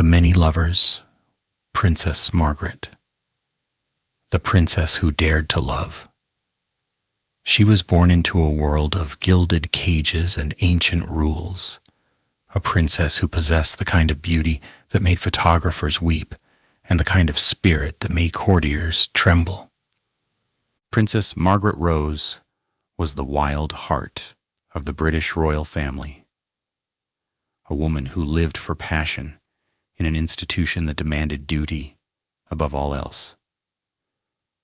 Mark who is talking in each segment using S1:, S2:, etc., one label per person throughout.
S1: The Many Lovers, Princess Margaret. The princess who dared to love. She was born into a world of gilded cages and ancient rules, a princess who possessed the kind of beauty that made photographers weep and the kind of spirit that made courtiers tremble. Princess Margaret Rose was the wild heart of the British royal family, a woman who lived for passion in an institution that demanded duty above all else.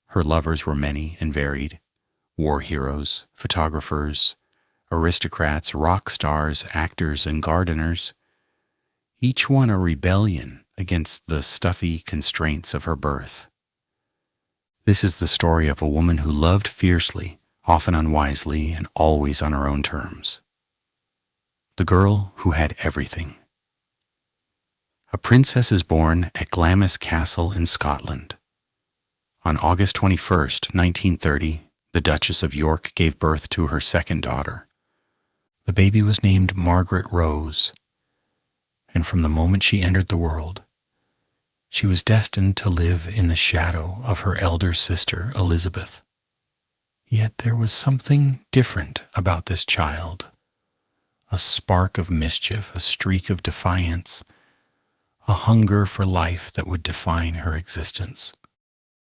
S1: Her lovers were many and varied: war heroes, photographers, aristocrats, rock stars, actors, and gardeners, each one a rebellion against the stuffy constraints of her birth. This is the story of a woman who loved fiercely, often unwisely, and always on her own terms. The girl who had everything. A princess is born at Glamorous Castle in Scotland. On August 21st, 1930, the Duchess of York gave birth to her second daughter. The baby was named Margaret Rose, and from the moment she entered the world, she was destined to live in the shadow of her elder sister, Elizabeth. Yet there was something different about this child, a spark of mischief, a streak of defiance, a hunger for life that would define her existence.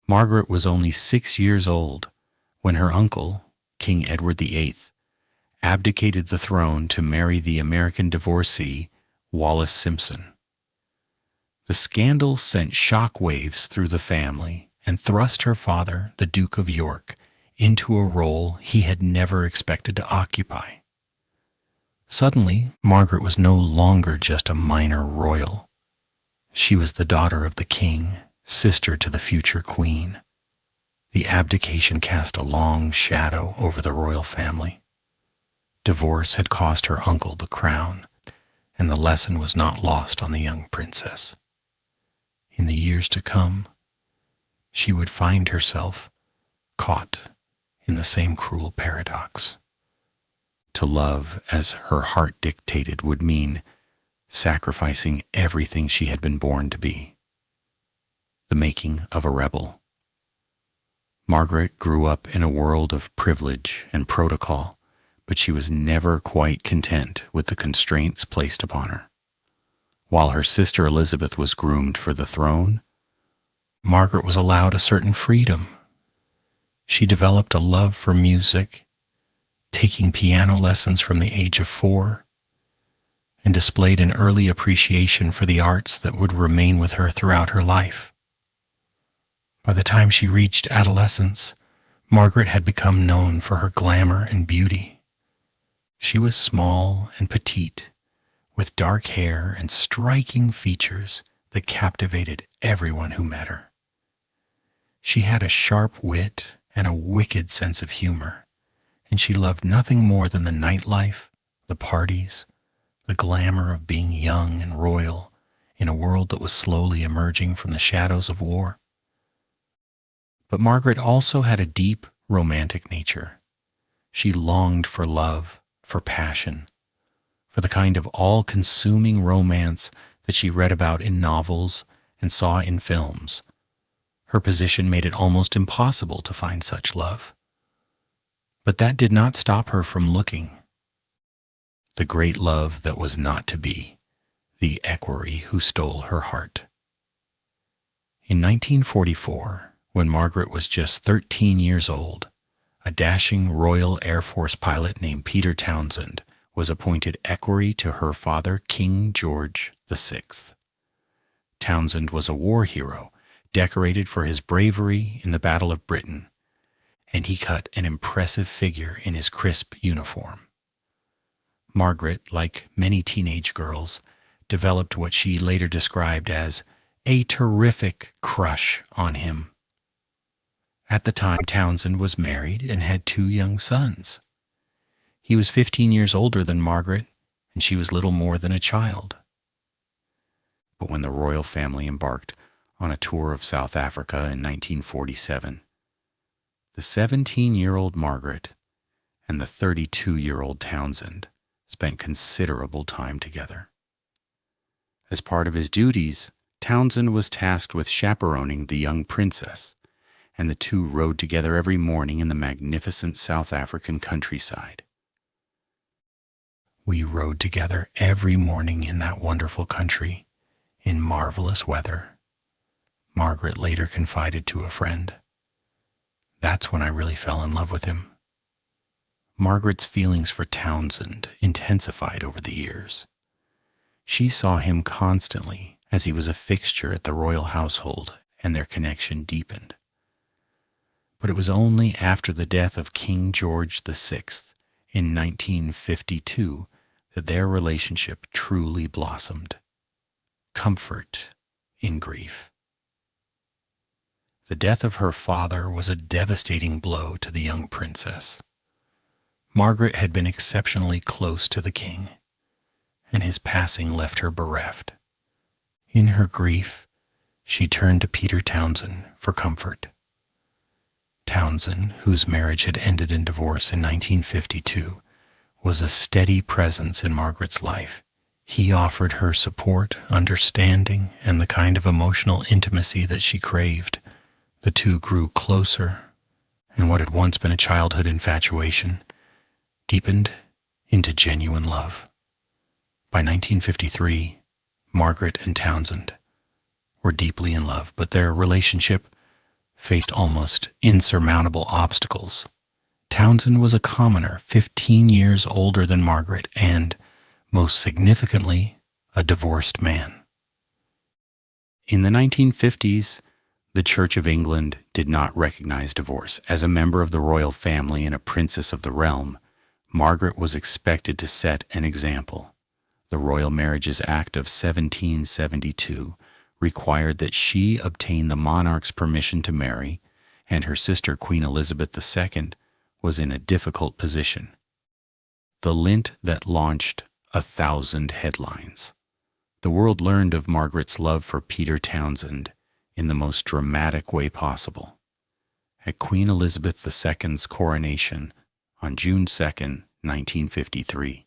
S1: Margaret was only 6 years old when her uncle, King Edward VIII, abdicated the throne to marry the American divorcee, Wallis Simpson. The scandal sent shock waves through the family and thrust her father, the Duke of York, into a role he had never expected to occupy. Suddenly, Margaret was no longer just a minor royal. She was the daughter of the king, sister to the future queen. The abdication cast a long shadow over the royal family. Divorce had cost her uncle the crown, and the lesson was not lost on the young princess. In the years to come, she would find herself caught in the same cruel paradox. To love as her heart dictated would mean sacrificing everything she had been born to be. The making of a rebel. Margaret grew up in a world of privilege and protocol, but she was never quite content with the constraints placed upon her. While her sister Elizabeth was groomed for the throne, Margaret was allowed a certain freedom. She developed a love for music, taking piano lessons from the age of 4, and displayed an early appreciation for the arts that would remain with her throughout her life. By the time she reached adolescence, Margaret had become known for her glamour and beauty. She was small and petite, with dark hair and striking features that captivated everyone who met her. She had a sharp wit and a wicked sense of humor, and she loved nothing more than the nightlife, the parties, the glamour of being young and royal in a world that was slowly emerging from the shadows of war. But Margaret also had a deep, romantic nature. She longed for love, for passion, for the kind of all-consuming romance that she read about in novels and saw in films. Her position made it almost impossible to find such love. But that did not stop her from looking. The great love that was not to be, the equerry who stole her heart. In 1944, when Margaret was just 13 years old, a dashing Royal Air Force pilot named Peter Townsend was appointed equerry to her father, King George VI. Townsend was a war hero, decorated for his bravery in the Battle of Britain, and he cut an impressive figure in his crisp uniform. Margaret, like many teenage girls, developed what she later described as a terrific crush on him. At the time, Townsend was married and had 2 young sons. He was 15 years older than Margaret, and she was little more than a child. But when the royal family embarked on a tour of South Africa in 1947, the 17-year-old Margaret and the 32-year-old Townsend spent considerable time together. As part of his duties, Townsend was tasked with chaperoning the young princess, and the two rode together every morning in the magnificent South African countryside. We rode together every morning in that wonderful country, in marvelous weather, Margaret later confided to a friend. That's when I really fell in love with him. Margaret's feelings for Townsend intensified over the years. She saw him constantly as he was a fixture at the royal household, and their connection deepened. But it was only after the death of King George VI in 1952 that their relationship truly blossomed. Comfort in grief. The death of her father was a devastating blow to the young princess. Margaret had been exceptionally close to the king, and his passing left her bereft. In her grief, she turned to Peter Townsend for comfort. Townsend, whose marriage had ended in divorce in 1952, was a steady presence in Margaret's life. He offered her support, understanding, and the kind of emotional intimacy that she craved. The two grew closer, and what had once been a childhood infatuation deepened into genuine love. By 1953, Margaret and Townsend were deeply in love, but their relationship faced almost insurmountable obstacles. Townsend was a commoner, 15 years older than Margaret, and, most significantly, a divorced man. In the 1950s, the Church of England did not recognize divorce. As a member of the royal family and a princess of the realm, Margaret was expected to set an example. The Royal Marriages Act of 1772 required that she obtain the monarch's permission to marry, and her sister Queen Elizabeth II was in a difficult position. The lint that launched 1,000 headlines. The world learned of Margaret's love for Peter Townsend in the most dramatic way possible. At Queen Elizabeth II's coronation on June 2, 1953,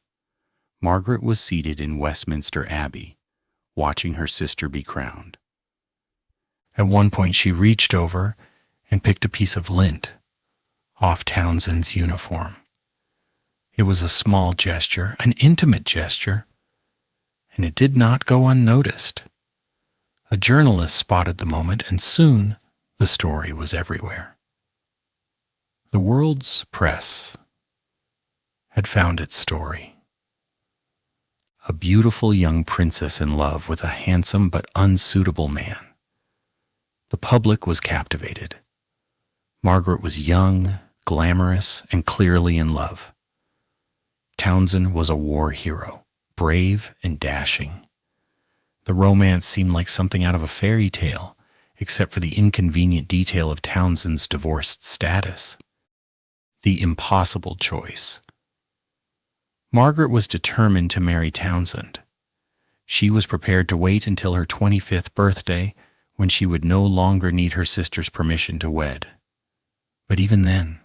S1: Margaret was seated in Westminster Abbey, watching her sister be crowned. At one point, she reached over and picked a piece of lint off Townsend's uniform. It was a small gesture, an intimate gesture, and it did not go unnoticed. A journalist spotted the moment, and soon the story was everywhere. The world's press had found its story. A beautiful young princess in love with a handsome but unsuitable man. The public was captivated. Margaret was young, glamorous, and clearly in love. Townsend was a war hero, brave and dashing. The romance seemed like something out of a fairy tale, except for the inconvenient detail of Townsend's divorced status. The impossible choice. Margaret was determined to marry Townsend. She was prepared to wait until her 25th birthday, when she would no longer need her sister's permission to wed. But even then,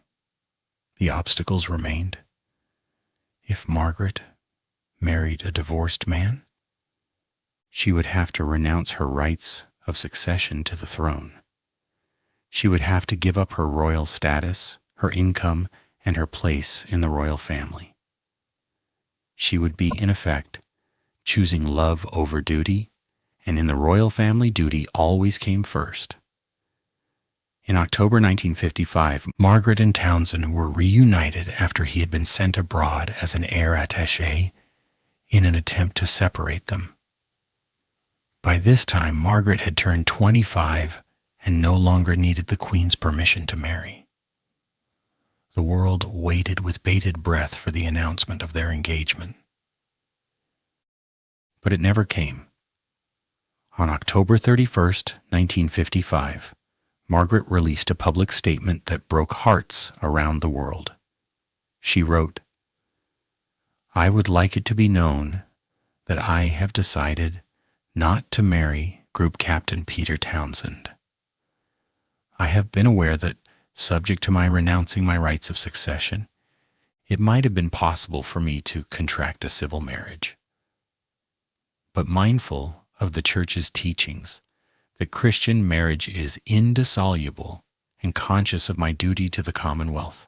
S1: the obstacles remained. If Margaret married a divorced man, she would have to renounce her rights of succession to the throne. She would have to give up her royal status, her income, and her place in the royal family. She would be, in effect, choosing love over duty, and in the royal family, duty always came first. In October 1955, Margaret and Townsend were reunited after he had been sent abroad as an heir attaché in an attempt to separate them. By this time, Margaret had turned 25 and no longer needed the Queen's permission to marry. The world waited with bated breath for the announcement of their engagement. But it never came. On October 31st, 1955, Margaret released a public statement that broke hearts around the world. She wrote, "I would like it to be known that I have decided not to marry Group Captain Peter Townsend. I have been aware that, subject to my renouncing my rights of succession, it might have been possible for me to contract a civil marriage. But mindful of the Church's teachings that Christian marriage is indissoluble and conscious of my duty to the Commonwealth,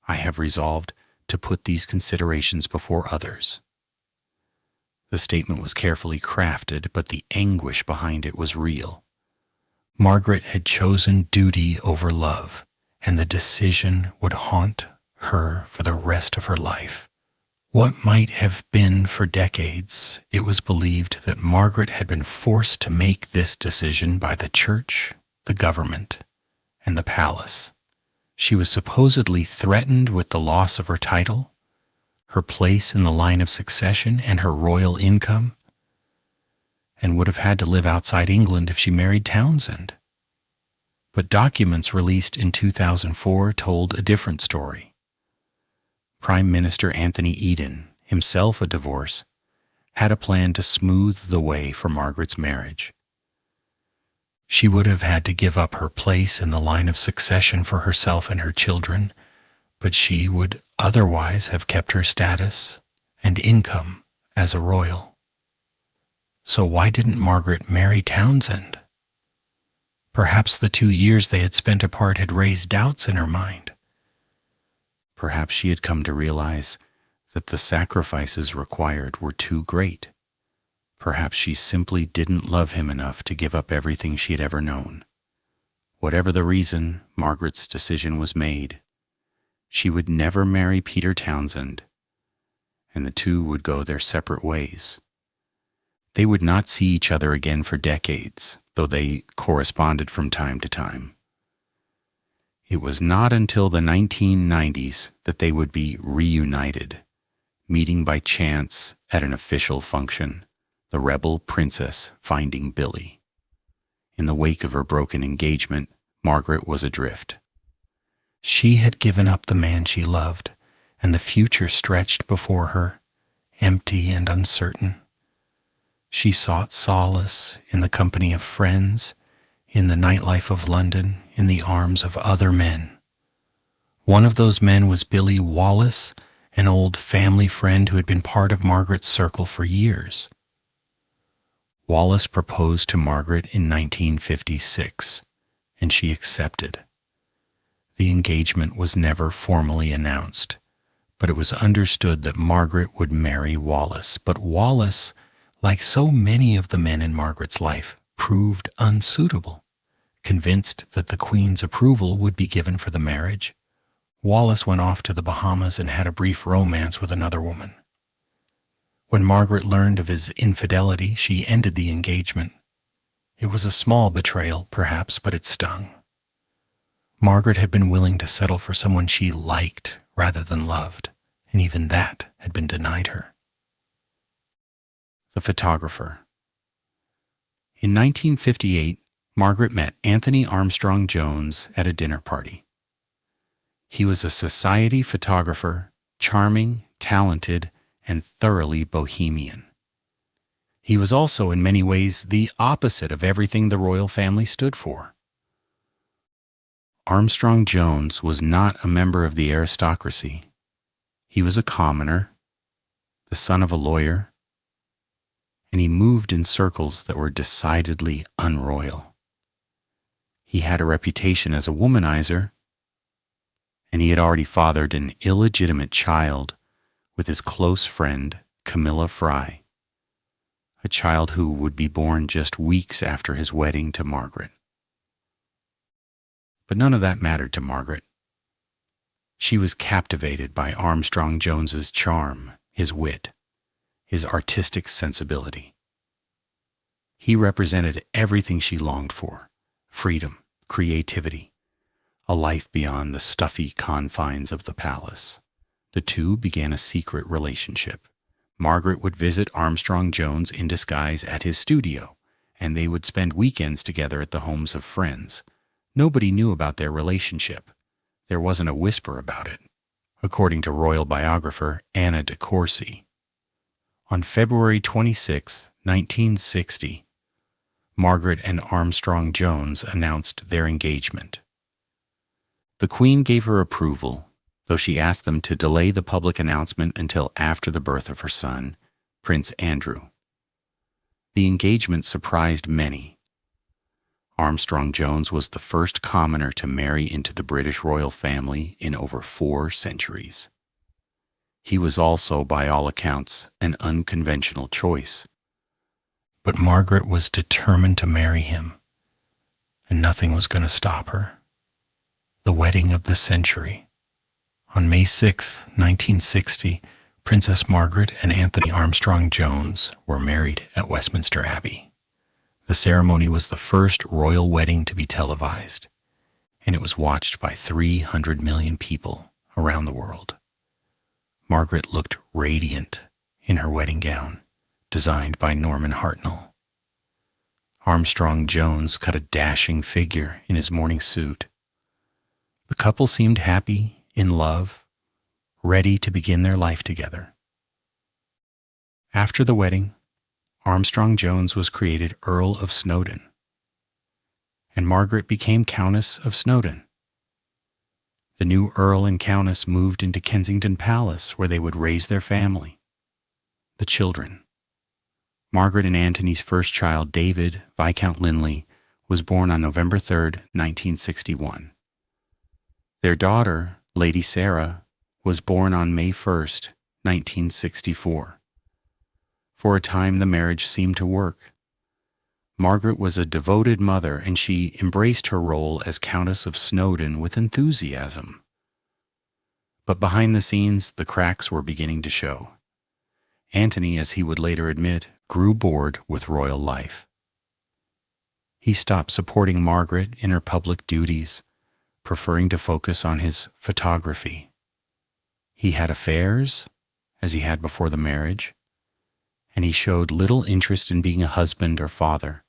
S1: I have resolved to put these considerations before others. The statement was carefully crafted, but the anguish behind it was real. Margaret had chosen duty over love, and the decision would haunt her for the rest of her life. What might have been for decades, it was believed that Margaret had been forced to make this decision by the Church, the government, and the palace. She was supposedly threatened with the loss of her title, her place in the line of succession, and her royal income, and would have had to live outside England if she married Townsend. But documents released in 2004 told a different story. Prime Minister Anthony Eden, himself a divorce, had a plan to smooth the way for Margaret's marriage. She would have had to give up her place in the line of succession for herself and her children, but she would otherwise have kept her status and income as a royal. So why didn't Margaret marry Townsend? Perhaps the 2 years they had spent apart had raised doubts in her mind. Perhaps she had come to realize that the sacrifices required were too great. Perhaps she simply didn't love him enough to give up everything she had ever known. Whatever the reason, Margaret's decision was made. She would never marry Peter Townsend, and the two would go their separate ways. They would not see each other again for decades, though they corresponded from time to time. It was not until the 1990s that they would be reunited, meeting by chance at an official function, the rebel princess finding Billy. In the wake of her broken engagement, Margaret was adrift. She had given up the man she loved, and the future stretched before her, empty and uncertain. She sought solace in the company of friends, in the nightlife of London, in the arms of other men. One of those men was Billy Wallace, an old family friend who had been part of Margaret's circle for years. Wallace proposed to Margaret in 1956, and she accepted. The engagement was never formally announced, but it was understood that Margaret would marry Wallace. But Wallace, like so many of the men in Margaret's life, proved unsuitable. Convinced that the Queen's approval would be given for the marriage, Wallace went off to the Bahamas and had a brief romance with another woman. When Margaret learned of his infidelity, she ended the engagement. It was a small betrayal, perhaps, but it stung. Margaret had been willing to settle for someone she liked rather than loved, and even that had been denied her. The photographer. In 1958, Margaret met Anthony Armstrong Jones at a dinner party. He was a society photographer, charming, talented, and thoroughly bohemian. He was also in many ways the opposite of everything the royal family stood for. Armstrong Jones was not a member of the aristocracy. He was a commoner, the son of a lawyer, and he moved in circles that were decidedly unroyal. He had a reputation as a womanizer, and he had already fathered an illegitimate child with his close friend Camilla Fry, a child who would be born just weeks after his wedding to Margaret. But none of that mattered to Margaret. She was captivated by Armstrong Jones's charm, his wit, his artistic sensibility. He represented everything she longed for: freedom, creativity, a life beyond the stuffy confines of the palace. The two began a secret relationship. Margaret would visit Armstrong Jones in disguise at his studio, and they would spend weekends together at the homes of friends. Nobody knew about their relationship. There wasn't a whisper about it, according to royal biographer Anna de Courcy. On February 26, 1960, Margaret and Armstrong Jones announced their engagement. The Queen gave her approval, though she asked them to delay the public announcement until after the birth of her son, Prince Andrew. The engagement surprised many. Armstrong-Jones was the first commoner to marry into the British royal family in over 4 centuries. He was also, by all accounts, an unconventional choice. But Margaret was determined to marry him, and nothing was going to stop her. The wedding of the century. On May 6, 1960, Princess Margaret and Anthony Armstrong-Jones were married at Westminster Abbey. The ceremony was the first royal wedding to be televised, and it was watched by 300 million people around the world. Margaret looked radiant in her wedding gown, designed by Norman Hartnell. Armstrong-Jones cut a dashing figure in his morning suit. The couple seemed happy, in love, ready to begin their life together. After the wedding, Armstrong-Jones was created Earl of Snowdon, and Margaret became Countess of Snowdon. The new Earl and Countess moved into Kensington Palace, where they would raise their family, the children. Margaret and Antony's first child, David, Viscount Linley, was born on November 3, 1961. Their daughter, Lady Sarah, was born on May 1, 1964. For a time, the marriage seemed to work. Margaret was a devoted mother, and she embraced her role as Countess of Snowdon with enthusiasm. But behind the scenes, the cracks were beginning to show. Antony, as he would later admit, grew bored with royal life. He stopped supporting Margaret in her public duties, preferring to focus on his photography. He had affairs, as he had before the marriage, and he showed little interest in being a husband or father.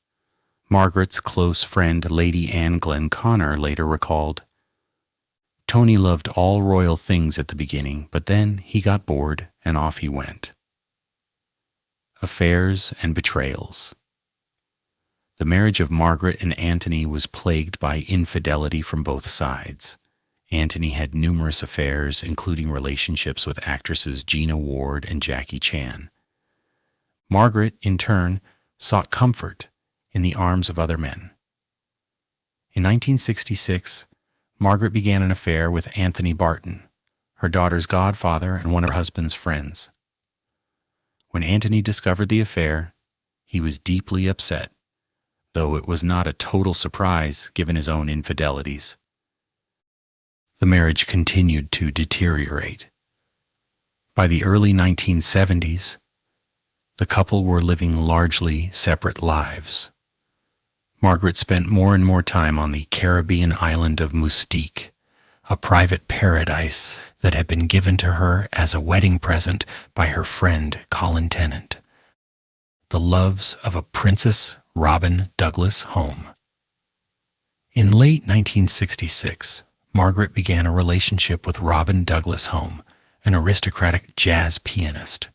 S1: Margaret's close friend, Lady Anne Glenconner, later recalled, "Tony loved all royal things at the beginning, but then he got bored and off he went." Affairs and betrayals. The marriage of Margaret and Antony was plagued by infidelity from both sides. Antony had numerous affairs, including relationships with actresses Gina Ward and Jackie Chan. Margaret, in turn, sought comfort in the arms of other men. In 1966, Margaret began an affair with Anthony Barton, her daughter's godfather and one of her husband's friends. When Antony discovered the affair, he was deeply upset, though it was not a total surprise given his own infidelities. The marriage continued to deteriorate. By the early 1970s, the couple were living largely separate lives. Margaret spent more and more time on the Caribbean island of Mustique, a private paradise that had been given to her as a wedding present by her friend Colin Tennant, the loves of a Princess Robin Douglas home. In late 1966, Margaret began a relationship with Robin Douglas Home, an aristocratic jazz pianist.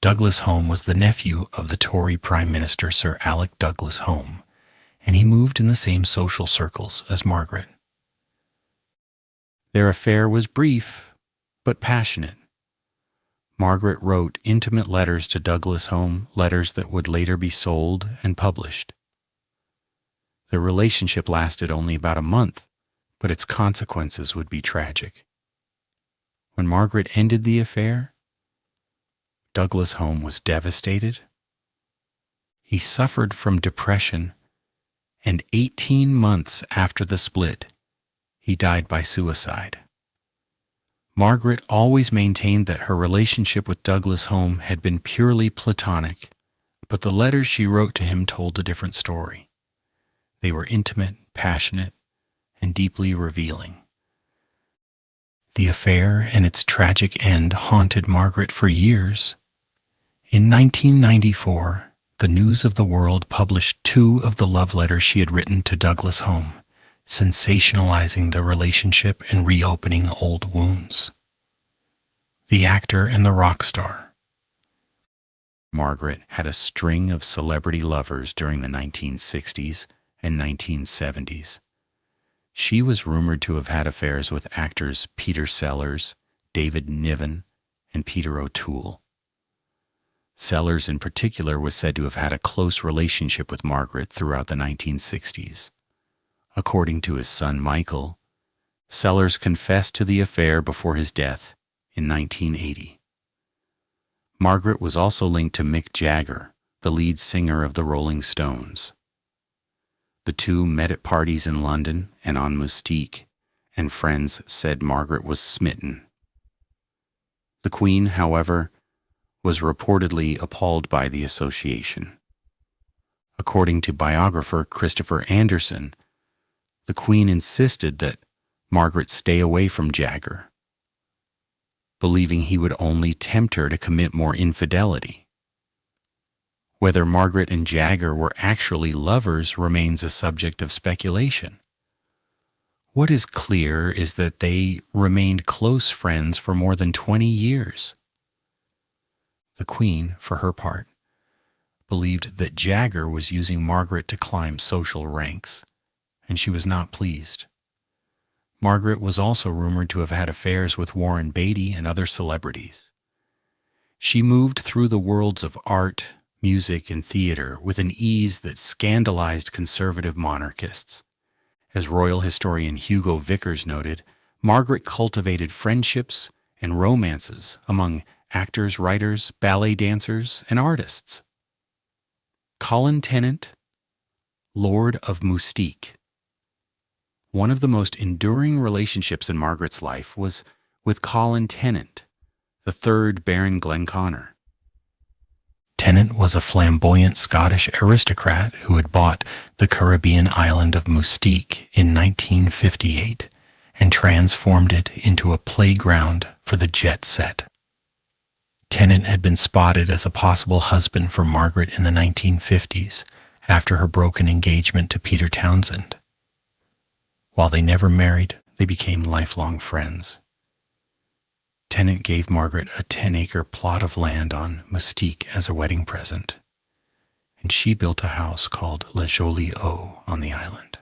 S1: Douglas Home was the nephew of the Tory Prime Minister Sir Alec Douglas Home, and he moved in the same social circles as Margaret. Their affair was brief, but passionate. Margaret wrote intimate letters to Douglas Home, letters that would later be sold and published. The relationship lasted only about a month, but its consequences would be tragic. When Margaret ended the affair, Douglas Home was devastated. He suffered from depression, and 18 months after the split, he died by suicide. Margaret always maintained that her relationship with Douglas Home had been purely platonic, but the letters she wrote to him told a different story. They were intimate, passionate, and deeply revealing. The affair and its tragic end haunted Margaret for years. In 1994, the News of the World published 2 of the love letters she had written to Douglas Home, sensationalizing the relationship and reopening old wounds. The actor and the rock star. Margaret had a string of celebrity lovers during the 1960s and 1970s. She was rumored to have had affairs with actors Peter Sellers, David Niven, and Peter O'Toole. Sellers in particular was said to have had a close relationship with Margaret throughout the 1960s. According to his son Michael, Sellers confessed to the affair before his death in 1980. Margaret was also linked to Mick Jagger, the lead singer of the Rolling Stones. The two met at parties in London and on Mustique, and friends said Margaret was smitten. The Queen, however, was reportedly appalled by the association. According to biographer Christopher Anderson, the Queen insisted that Margaret stay away from Jagger, believing he would only tempt her to commit more infidelity. Whether Margaret and Jagger were actually lovers remains a subject of speculation. What is clear is that they remained close friends for more than 20 years. The Queen, for her part, believed that Jagger was using Margaret to climb social ranks, and she was not pleased. Margaret was also rumored to have had affairs with Warren Beatty and other celebrities. She moved through the worlds of art, music, and theater with an ease that scandalized conservative monarchists. As royal historian Hugo Vickers noted, Margaret cultivated friendships and romances among actors, writers, ballet dancers, and artists. Colin Tennant, Lord of Mustique. One of the most enduring relationships in Margaret's life was with Colin Tennant, the third Baron Glenconner. Tennant was a flamboyant Scottish aristocrat who had bought the Caribbean island of Mustique in 1958 and transformed it into a playground for the jet set. Tennant had been spotted as a possible husband for Margaret in the 1950s after her broken engagement to Peter Townsend. While they never married, they became lifelong friends. Tennant gave Margaret a 10-acre plot of land on Mustique as a wedding present, and she built a house called La Jolie Eau on the island.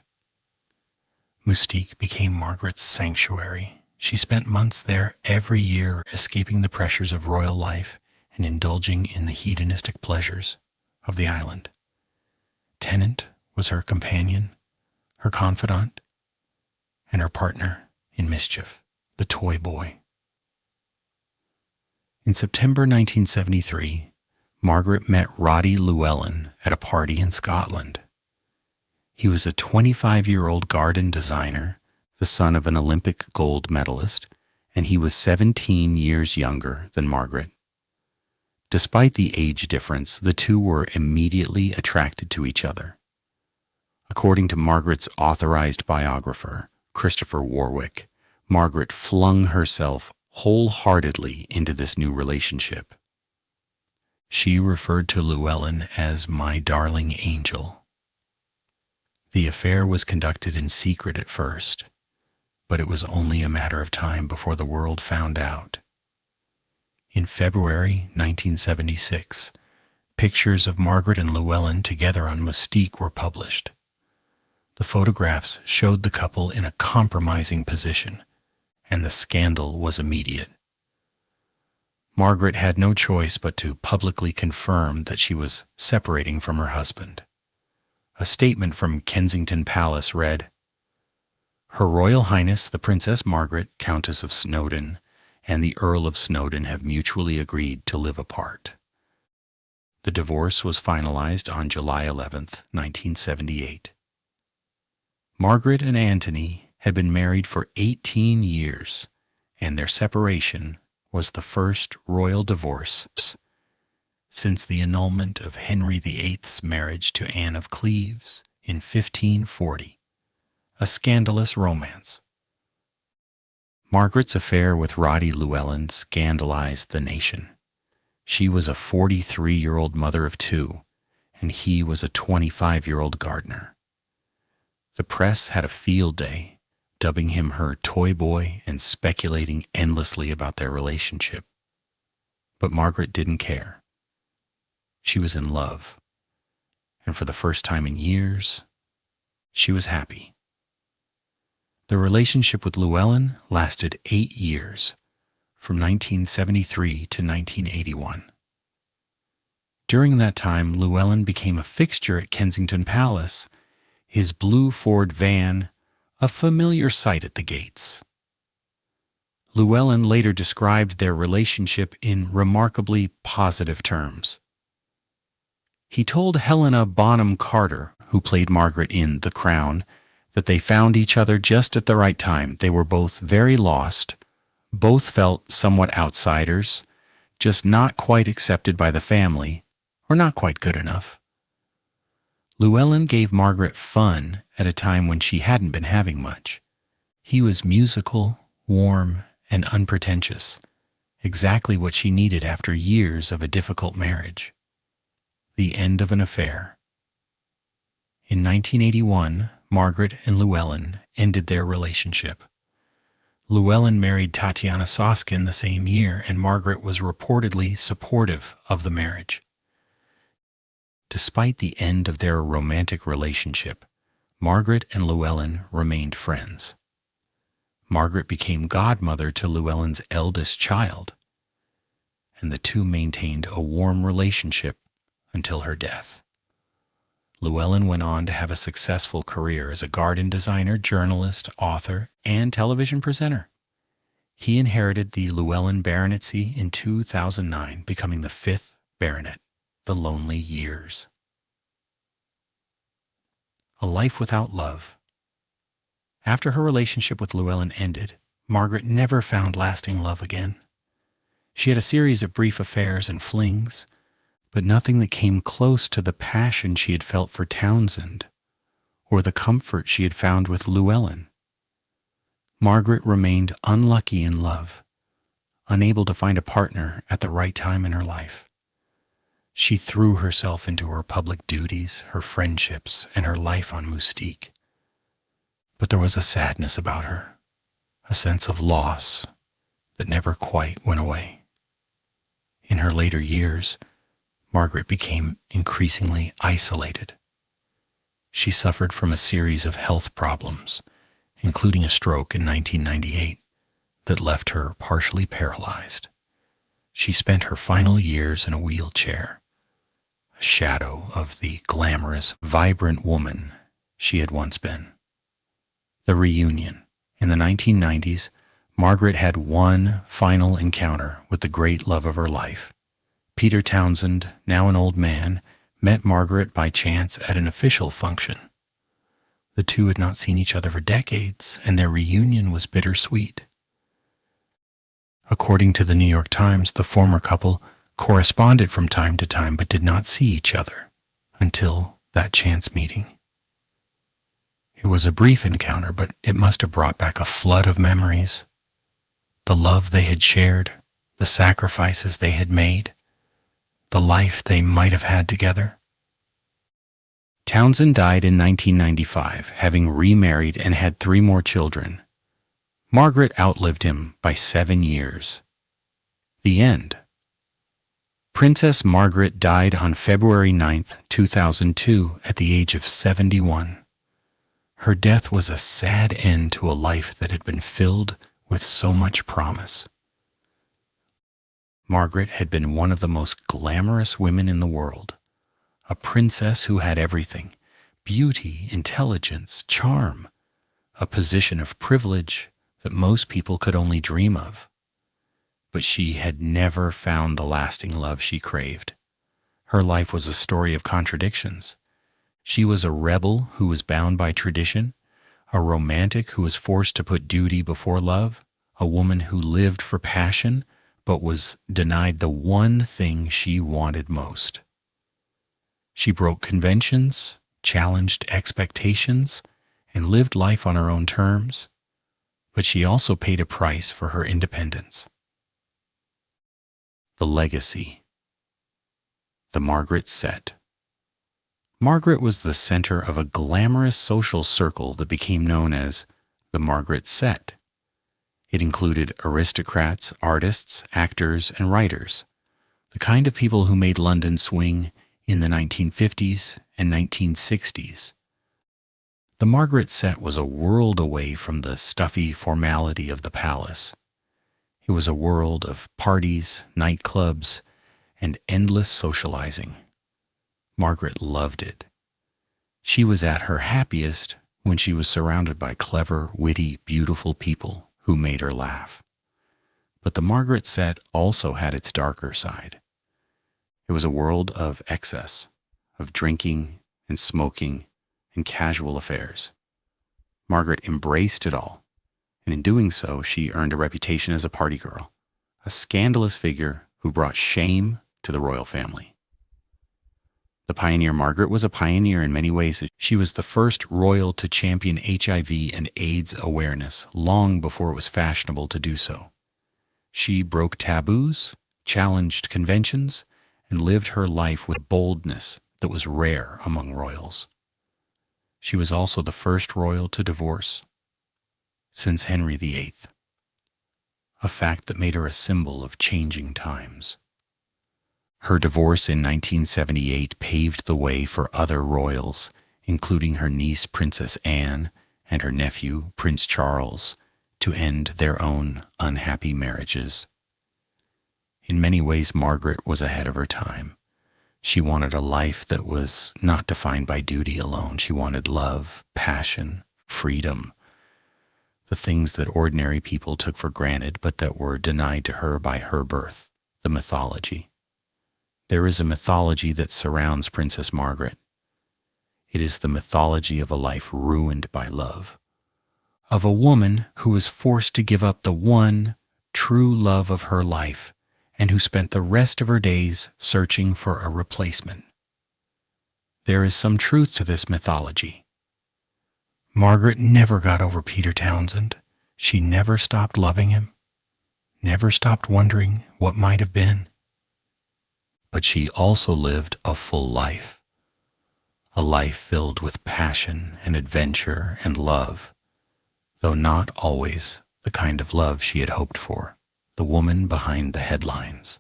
S1: Mustique became Margaret's sanctuary. She spent months there every year, escaping the pressures of royal life and indulging in the hedonistic pleasures of the island. Tennant was her companion, her confidant, and her partner in mischief, the toy boy. In September 1973, Margaret met Roddy Llewellyn at a party in Scotland. He was a 25-year-old garden designer, the son of an Olympic gold medalist, and he was 17 years younger than Margaret. Despite the age difference, the two were immediately attracted to each other. According to Margaret's authorized biographer, Christopher Warwick, Margaret flung herself wholeheartedly into this new relationship. She referred to Llewellyn as "my darling angel." The affair was conducted in secret at first, but it was only a matter of time before the world found out. In February 1976, pictures of Margaret and Llewellyn together on Mustique were published. The photographs showed the couple in a compromising position, and the scandal was immediate. Margaret had no choice but to publicly confirm that she was separating from her husband. A statement from Kensington Palace read, "Her Royal Highness the Princess Margaret, Countess of Snowdon, and the Earl of Snowdon have mutually agreed to live apart." The divorce was finalized on July 11, 1978. Margaret and Anthony had been married for 18 years, and their separation was the first royal divorce since the annulment of Henry VIII's marriage to Anne of Cleves in 1540, a scandalous romance. Margaret's affair with Roddy Llewellyn scandalized the nation. She was a 43-year-old mother of two, and he was a 25-year-old gardener. The press had a field day, dubbing him her toy boy and speculating endlessly about their relationship. But Margaret didn't care. She was in love, and for the first time in years, she was happy. The relationship with Llewellyn lasted 8 years, from 1973 to 1981. During that time, Llewellyn became a fixture at Kensington Palace, his blue Ford van a familiar sight at the gates. Llewellyn later described their relationship in remarkably positive terms. He told Helena Bonham Carter, who played Margaret in The Crown, that they found each other just at the right time. They were both very lost, both felt somewhat outsiders, just not quite accepted by the family, or not quite good enough. Llewellyn gave Margaret fun at a time when she hadn't been having much. He was musical, warm, and unpretentious, exactly what she needed after years of a difficult marriage. The end of an affair. In 1981, Margaret and Llewellyn ended their relationship. Llewellyn married Tatiana Soskin the same year, and Margaret was reportedly supportive of the marriage. Despite the end of their romantic relationship, Margaret and Llewellyn remained friends. Margaret became godmother to Llewellyn's eldest child, and the two maintained a warm relationship until her death. Llewellyn went on to have a successful career as a garden designer, journalist, author, and television presenter. He inherited the Llewellyn baronetcy in 2009, becoming the 5th baronet, the lonely years. A life without love. After her relationship with Llewellyn ended, Margaret never found lasting love again. She had a series of brief affairs and flings, but nothing that came close to the passion she had felt for Townsend, or the comfort she had found with Llewellyn. Margaret remained unlucky in love, unable to find a partner at the right time in her life. She threw herself into her public duties, her friendships, and her life on Moustique. But there was a sadness about her, a sense of loss that never quite went away. In her later years, Margaret became increasingly isolated. She suffered from a series of health problems, including a stroke in 1998 that left her partially paralyzed. She spent her final years in a wheelchair, a shadow of the glamorous, vibrant woman she had once been. The reunion. In the 1990s, Margaret had one final encounter with the great love of her life. Peter Townsend, now an old man, met Margaret by chance at an official function. The two had not seen each other for decades, and their reunion was bittersweet. According to the New York Times, the former couple corresponded from time to time but did not see each other until that chance meeting. It was a brief encounter, but it must have brought back a flood of memories. The love they had shared, the sacrifices they had made, the life they might have had together. Townsend died in 1995, having remarried and had 3 more children. Margaret outlived him by 7 years. The end. Princess Margaret died on February 9, 2002, at the age of 71. Her death was a sad end to a life that had been filled with so much promise. Margaret had been one of the most glamorous women in the world, a princess who had everything: beauty, intelligence, charm, a position of privilege that most people could only dream of. But she had never found the lasting love she craved. Her life was a story of contradictions. She was a rebel who was bound by tradition, a romantic who was forced to put duty before love, a woman who lived for passion but was denied the one thing she wanted most. She broke conventions, challenged expectations, and lived life on her own terms, but she also paid a price for her independence. The legacy. The Margaret set. Margaret was the center of a glamorous social circle that became known as the Margaret set. It included aristocrats, artists, actors, and writers, the kind of people who made London swing in the 1950s and 1960s. The Margaret set was a world away from the stuffy formality of the palace. It was a world of parties, nightclubs, and endless socializing. Margaret loved it. She was at her happiest when she was surrounded by clever, witty, beautiful people who made her laugh. But the Margaret set also had its darker side. It was a world of excess, of drinking and smoking and casual affairs. Margaret embraced it all, and in doing so, she earned a reputation as a party girl, a scandalous figure who brought shame to the royal family. The pioneer Margaret was a pioneer in many ways. She was the first royal to champion HIV and AIDS awareness long before it was fashionable to do so. She broke taboos, challenged conventions, and lived her life with boldness that was rare among royals. She was also the first royal to divorce since Henry VIII, a fact that made her a symbol of changing times. Her divorce in 1978 paved the way for other royals, including her niece Princess Anne and her nephew Prince Charles, to end their own unhappy marriages. In many ways, Margaret was ahead of her time. She wanted a life that was not defined by duty alone. She wanted love, passion, freedom, the things that ordinary people took for granted but that were denied to her by her birth, the mythology. There is a mythology that surrounds Princess Margaret. It is the mythology of a life ruined by love, of a woman who was forced to give up the one true love of her life and who spent the rest of her days searching for a replacement. There is some truth to this mythology. Margaret never got over Peter Townsend. She never stopped loving him, never stopped wondering what might have been. But she also lived a full life, a life filled with passion and adventure and love, though not always the kind of love she had hoped for. The woman behind the headlines.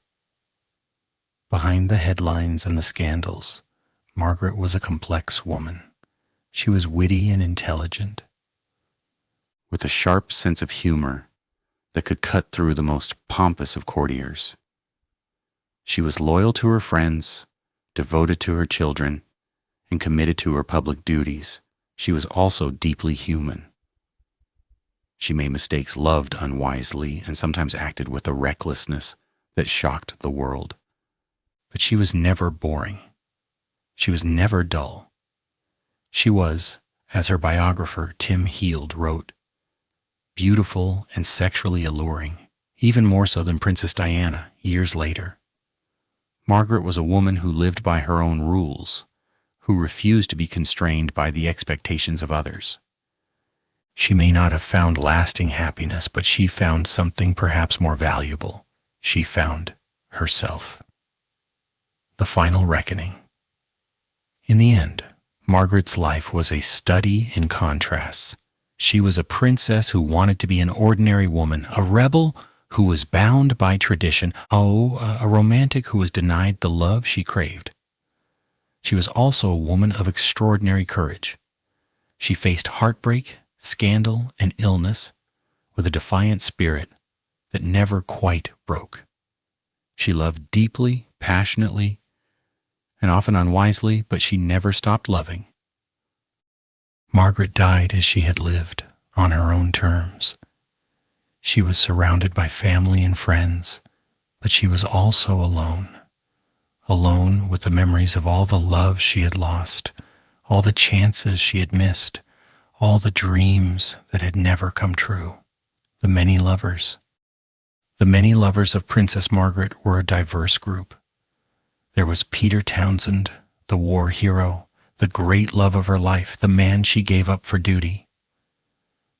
S1: Behind the headlines and the scandals, Margaret was a complex woman. She was witty and intelligent, with a sharp sense of humor that could cut through the most pompous of courtiers. She was loyal to her friends, devoted to her children, and committed to her public duties. She was also deeply human. She made mistakes, loved unwisely, and sometimes acted with a recklessness that shocked the world. But she was never boring. She was never dull. She was, as her biographer Tim Heald wrote, beautiful and sexually alluring, even more so than Princess Diana years later. Margaret was a woman who lived by her own rules, who refused to be constrained by the expectations of others. She may not have found lasting happiness, but she found something perhaps more valuable. She found herself. The final reckoning. In the end, Margaret's life was a study in contrasts. She was a princess who wanted to be an ordinary woman, a rebel who was bound by tradition, a romantic who was denied the love she craved. She was also a woman of extraordinary courage. She faced heartbreak, scandal, and illness with a defiant spirit that never quite broke. She loved deeply, passionately, and often unwisely, but she never stopped loving. Margaret died as she had lived, on her own terms. She was surrounded by family and friends, but she was also alone. Alone with the memories of all the love she had lost, all the chances she had missed, all the dreams that had never come true. The many lovers. The many lovers of Princess Margaret were a diverse group. There was Peter Townsend, the war hero, the great love of her life, the man she gave up for duty.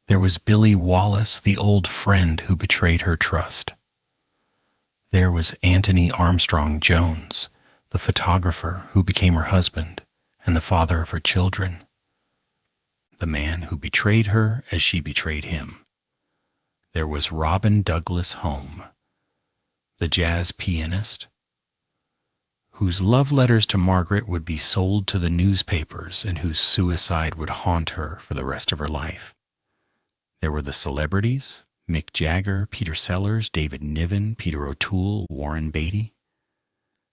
S1: There was Billy Wallace, the old friend who betrayed her trust. There was Anthony Armstrong Jones, the photographer who became her husband and the father of her children. The man who betrayed her as she betrayed him. There was Robin Douglas Home, the jazz pianist, whose love letters to Margaret would be sold to the newspapers and whose suicide would haunt her for the rest of her life. There were the celebrities, Mick Jagger, Peter Sellers, David Niven, Peter O'Toole, Warren Beatty.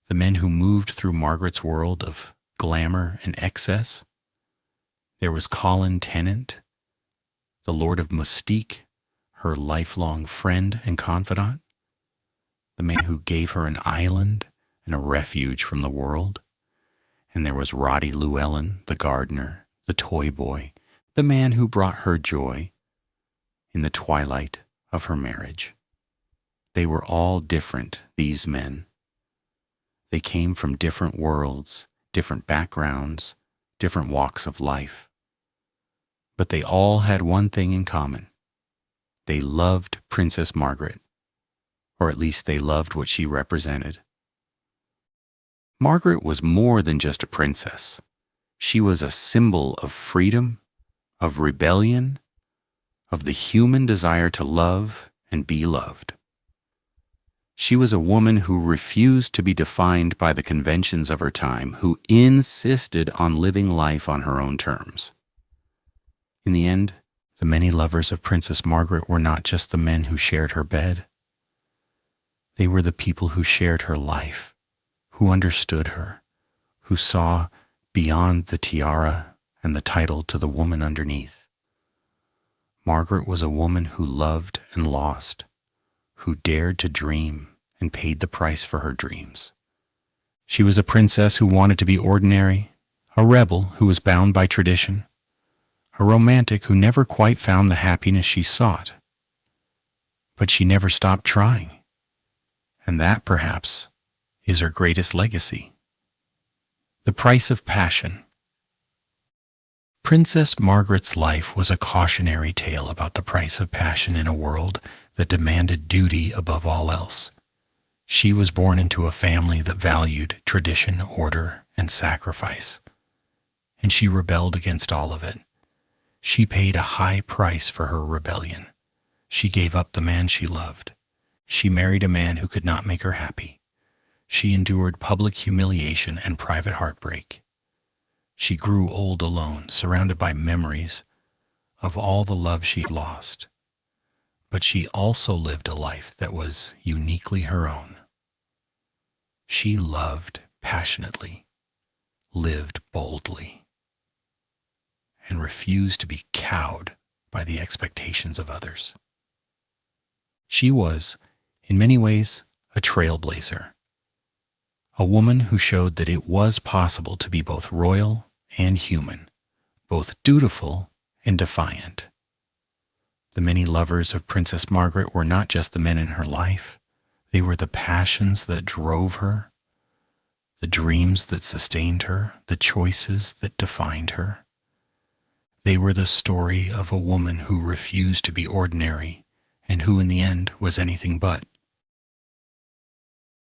S1: the men who moved through Margaret's world of glamour and excess. There was Colin Tennant, the Lord of Mystique, her lifelong friend and confidant, the man who gave her an island and a refuge from the world. And there was Roddy Llewellyn, the gardener, the toy boy, the man who brought her joy in the twilight of her marriage. They were all different, these men. They came from different worlds, different backgrounds, different walks of life. But they all had one thing in common. They loved Princess Margaret, or at least they loved what she represented. Margaret was more than just a princess. She was a symbol of freedom, of rebellion, of the human desire to love and be loved. She was a woman who refused to be defined by the conventions of her time, who insisted on living life on her own terms. In the end, the many lovers of Princess Margaret were not just the men who shared her bed. They were the people who shared her life, who understood her, who saw beyond the tiara and the title to the woman underneath. Margaret was a woman who loved and lost, who dared to dream and paid the price for her dreams. She was a princess who wanted to be ordinary, a rebel who was bound by tradition, a romantic who never quite found the happiness she sought. But she never stopped trying, and that, perhaps, is her greatest legacy. The price of passion. Princess Margaret's life was a cautionary tale about the price of passion in a world that demanded duty above all else. She was born into a family that valued tradition, order, and sacrifice, and she rebelled against all of it. She paid a high price for her rebellion. She gave up the man she loved. She married a man who could not make her happy. She endured public humiliation and private heartbreak. She grew old alone, surrounded by memories of all the love she lost. But she also lived a life that was uniquely her own. She loved passionately, lived boldly, and refused to be cowed by the expectations of others. She was, in many ways, a trailblazer, a woman who showed that it was possible to be both royal and human, both dutiful and defiant. The many lovers of Princess Margaret were not just the men in her life. They were the passions that drove her, the dreams that sustained her, the choices that defined her. They were the story of a woman who refused to be ordinary and who in the end was anything but.